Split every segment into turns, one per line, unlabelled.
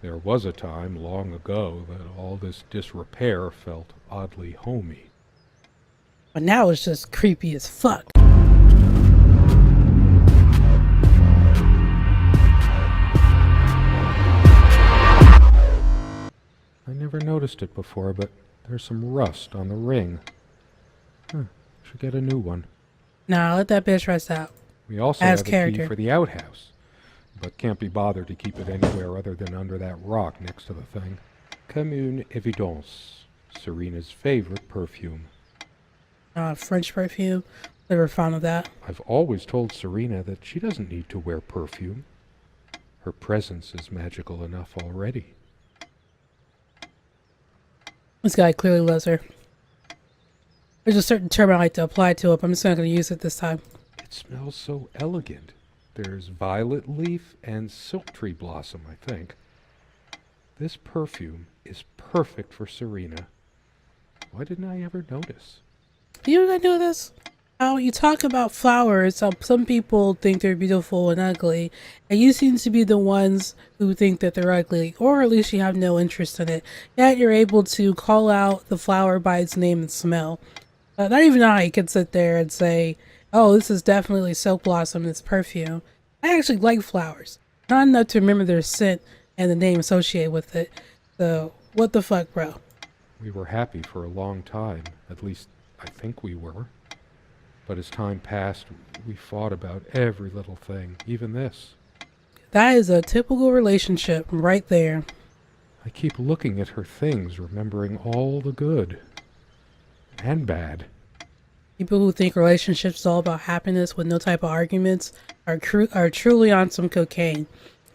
There was a time long ago that all this disrepair felt oddly homey.
But now it's just creepy as fuck.
I never noticed it before, but there's some rust on the ring. Should get a new one.
Nah, let that bitch rest out.
We also
As
have a key
character.
for the outhouse, but can't be bothered to keep it anywhere other than under that rock next to the thing. Comme une évidence. Serena's favorite perfume.
French perfume. Never fond of that.
I've always told Serena that she doesn't need to wear perfume. Her presence is magical enough already.
This guy clearly loves her. There's a certain term I like to apply to it, but I'm just not going to use it this time.
It smells so elegant. There's violet leaf and silk tree blossom, I think. This perfume is perfect for Serena. Why didn't I ever notice?
You know what I know this? How you talk about flowers, how some people think they're beautiful and ugly, and you seem to be the ones who think that they're ugly, or at least you have no interest in it. Yet you're able to call out the flower by its name and smell. Not even I can sit there and say, oh, this is definitely silk blossom, it's perfume. I actually like flowers. Not enough to remember their scent and the name associated with it. So, what the fuck, bro?
We were happy for a long time. At least, I think we were. But as time passed, we fought about every little thing, even this.
That is a typical relationship right there.
I keep looking at her things, remembering all the good and bad.
People who think relationships is all about happiness with no type of arguments are truly on some cocaine.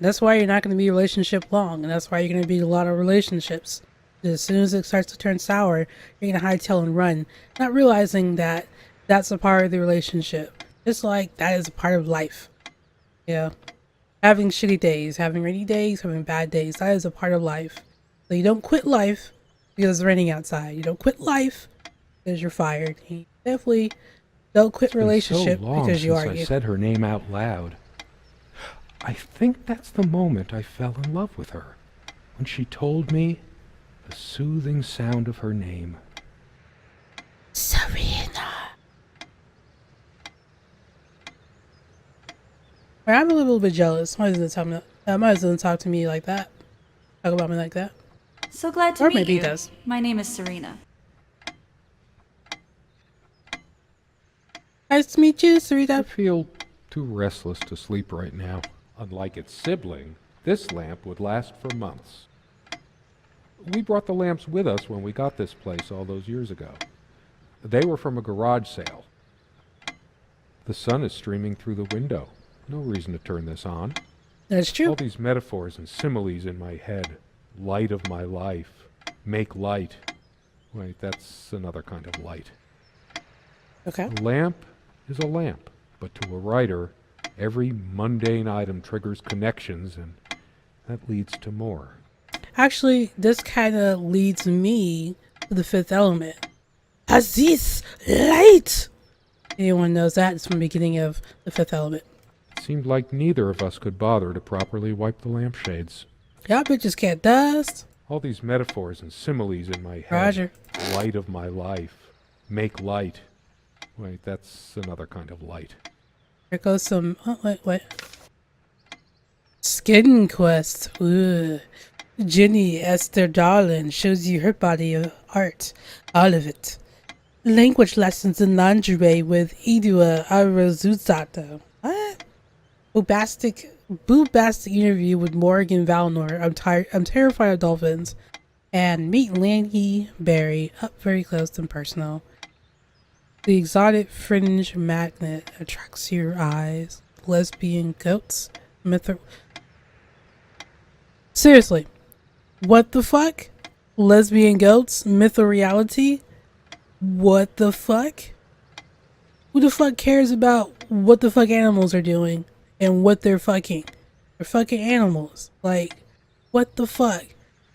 That's why you're not going to be a relationship long, and that's why you're going to be in a lot of relationships. As soon as it starts to turn sour, you're going to hightail and run, not realizing that that's a part of the relationship. Just like that is a part of life. Yeah. Having shitty days, having rainy days, having bad days, that is a part of life. So you don't quit life because it's raining outside. You don't quit life because you're fired. You definitely don't quit relationship
so long
because you
since
argue.
I said her name out loud. I think that's the moment I fell in love with her. When she told me the soothing sound of her name.
Serena. I'm a little bit jealous. Why doesn't talk to me like that? Talk about me like that?
So glad to
Or
meet
maybe
you.
he does.
My name is Serena.
Nice to meet you,
I
Serena.
feel too restless to sleep right now. Unlike its sibling, this lamp would last for months. We brought the lamps with us when we got this place all those years ago. They were from a garage sale. The sun is streaming through the window. No reason to turn this on.
That's true.
All these metaphors and similes in my head. Light of my life. Make light. Wait, that's another kind of light.
Okay.
A lamp is a lamp, but to a writer, every mundane item triggers connections, and that leads to more.
Actually, this kind of leads me to the fifth element. Aziz, light! Anyone knows that? It's from the beginning of the fifth element.
It seemed like neither of us could bother to properly wipe the lampshades.
Y'all bitches can't dust.
All these metaphors and similes in my head.
Roger.
Light of my life. Make light. Wait, that's another kind of light.
Here goes some... Oh, wait. Skin Quest. Ooh. Jenny Esther Darlin shows you her body of art. All of it. Language lessons in lingerie with Idua Arazuzata. What? Boobastic interview with Morgan Valnor. I'm terrified of dolphins. And meet Lanny Berry. Up very close and personal. The exotic fringe magnet attracts your eyes. Lesbian goats. Seriously. What the fuck? Lesbian goats? Mytho reality? What the fuck? Who the fuck cares about what the fuck animals are doing and what they're fucking? They're fucking animals. Like, what the fuck?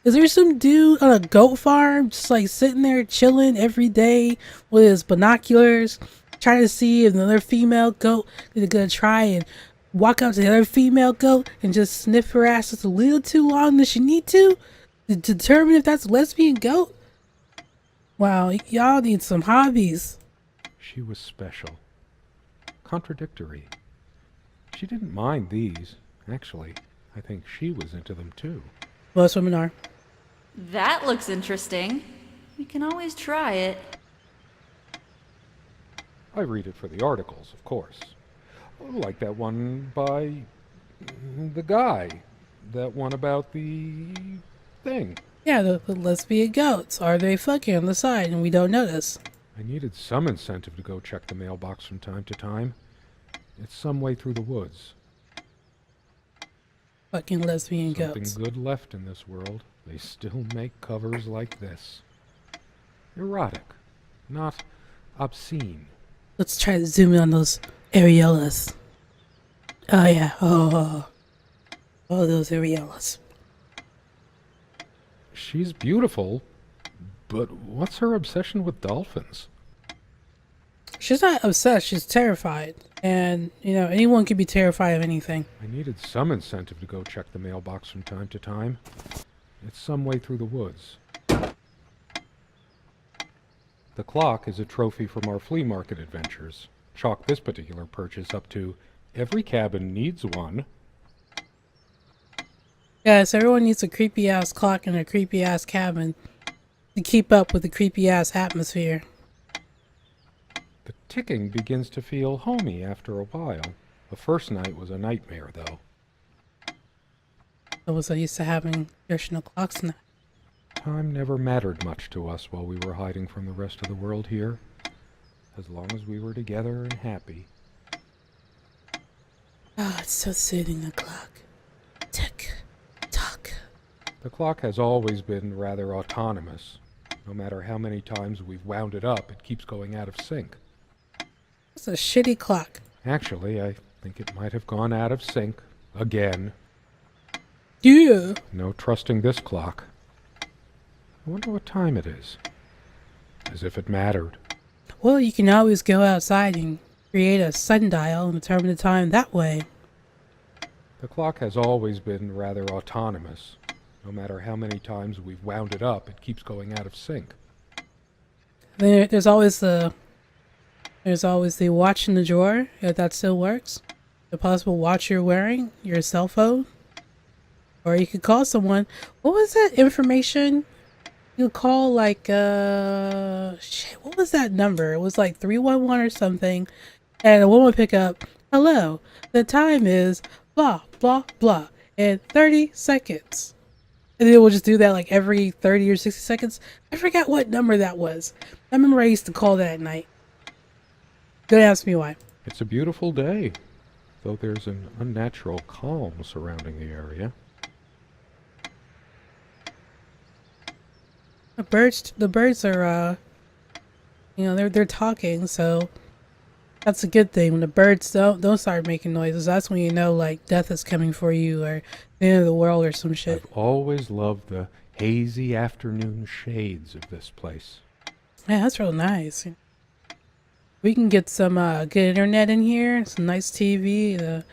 Is there some dude on a goat farm just like sitting there chilling every day with his binoculars trying to see if another female goat is gonna try and walk up to the other female goat and just sniff her ass just a little too long than she need to determine if that's a lesbian goat? Wow, y'all need some hobbies.
She was special. Contradictory. She didn't mind these. Actually, I think she was into them too.
Most women are.
That looks interesting. We can always try it.
I read it for the articles, of course. Like that one by the guy. That one about the thing.
Yeah, the lesbian goats. Are they fucking on the side and we don't notice?
I needed some incentive to go check the mailbox from time to time. It's some way through the woods.
Fucking lesbian
Something
goats.
good left in this world. They still make covers like this. Erotic, not obscene.
Let's try to zoom in on those areolas. Oh yeah, oh those areolas.
She's beautiful, but what's her obsession with dolphins?
She's not obsessed, she's terrified. And, anyone can be terrified of anything.
I needed some incentive to go check the mailbox from time to time. It's some way through the woods. The clock is a trophy from our flea market adventures. Chalk this particular purchase up to every cabin needs one.
Yes, everyone needs a creepy ass clock in a creepy ass cabin to keep up with the creepy ass atmosphere.
The ticking begins to feel homey after a while. The first night was a nightmare, though.
I was used to having traditional clocks now.
Time never mattered much to us while we were hiding from the rest of the world here. As long as we were together and happy.
Oh, it's so soothing, the clock. Tick, tock.
The clock has always been rather autonomous. No matter how many times we've wound it up, it keeps going out of sync.
It's a shitty clock.
Actually, I think it might have gone out of sync again.
Yeah.
No trusting this clock. I wonder what time it is. As if it mattered.
Well, you can always go outside and create a sundial and determine the time that way.
The clock has always been rather autonomous. No matter how many times we've wound it up, it keeps going out of sync.
There's always the watch in the drawer, if that still works. The possible watch you're wearing, your cell phone. Or you could call someone. What was that information? You call like, shit, what was that number? It was like 311 or something. And a woman would pick up, hello, the time is blah, blah, blah, in 30 seconds. And then we'll just do that like every 30 or 60 seconds. I forgot what number that was. I remember I used to call that at night. Don't ask me why.
It's a beautiful day, though there's an unnatural calm surrounding the area.
The birds are, they're talking, so that's a good thing. When the birds don't start making noises, that's when you know, like, death is coming for you, or the end of the world, or some shit.
I've always loved the hazy afternoon shades of this place.
Yeah, that's real nice. We can get some good internet in here, some nice TV,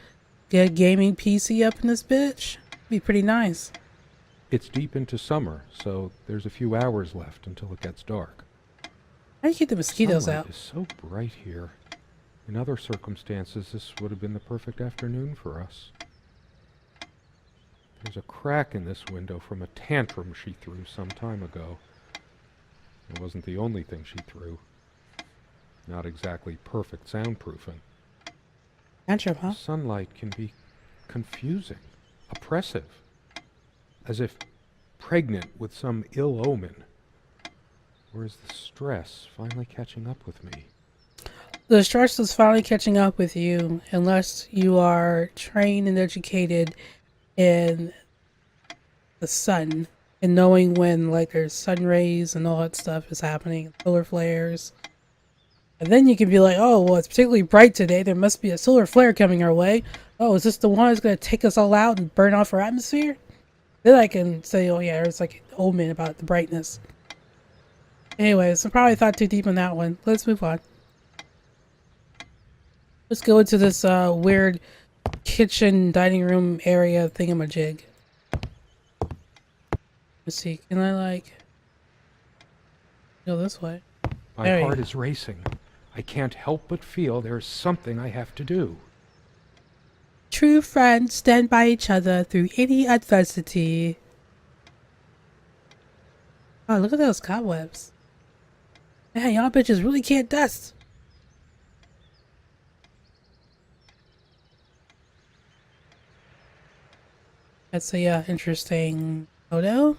get a gaming PC up in this bitch. Be pretty nice.
It's deep into summer, so there's a few hours left until it gets dark.
How do you keep the mosquitoes
Sunlight
out?
is so bright here. In other circumstances, this would have been the perfect afternoon for us. There's a crack in this window from a tantrum she threw some time ago. It wasn't the only thing she threw. Not exactly perfect soundproofing.
Tantrum, huh?
Sunlight can be confusing, oppressive, as if pregnant with some ill omen. Or is the stress finally catching up with me?
The stress is finally catching up with you, unless you are trained and educated in the sun and knowing when, like, there's sun rays and all that stuff is happening, solar flares. And then you can be like, oh, well, it's particularly bright today. There must be a solar flare coming our way. Oh, is this the one that's going to take us all out and burn off our atmosphere? Then I can say, oh, yeah, it's like an omen about the brightness. Anyways, I probably thought too deep on that one. Let's move on. Let's go into this weird kitchen dining room area thingamajig. Let's see. Can I like go this way?
My
There you
heart
go.
is racing. I can't help but feel there's something I have to do.
True friends stand by each other through any adversity. Oh, look at those cobwebs. Man, y'all bitches really can't dust. That's a interesting photo.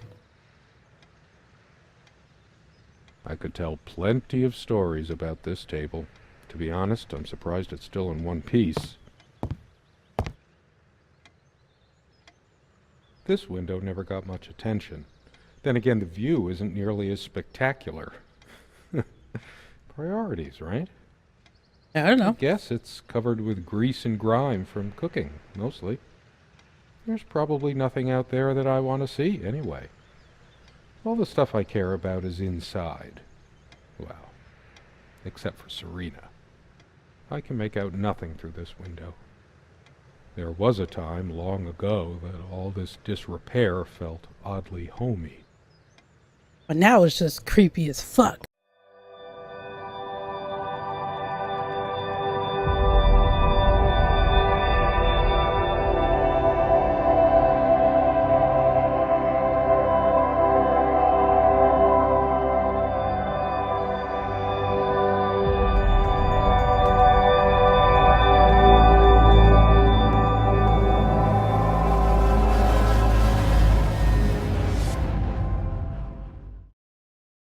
I could tell plenty of stories about this table. To be honest, I'm surprised it's still in one piece. This window never got much attention. Then again, the view isn't nearly as spectacular. Priorities, right?
I don't
I
know.
guess it's covered with grease and grime from cooking, mostly. There's probably nothing out there that I want to see, anyway. All the stuff I care about is inside. Well, except for Serena. I can make out nothing through this window. There was a time, long ago, that all this disrepair felt oddly homey.
But now it's just creepy as fuck.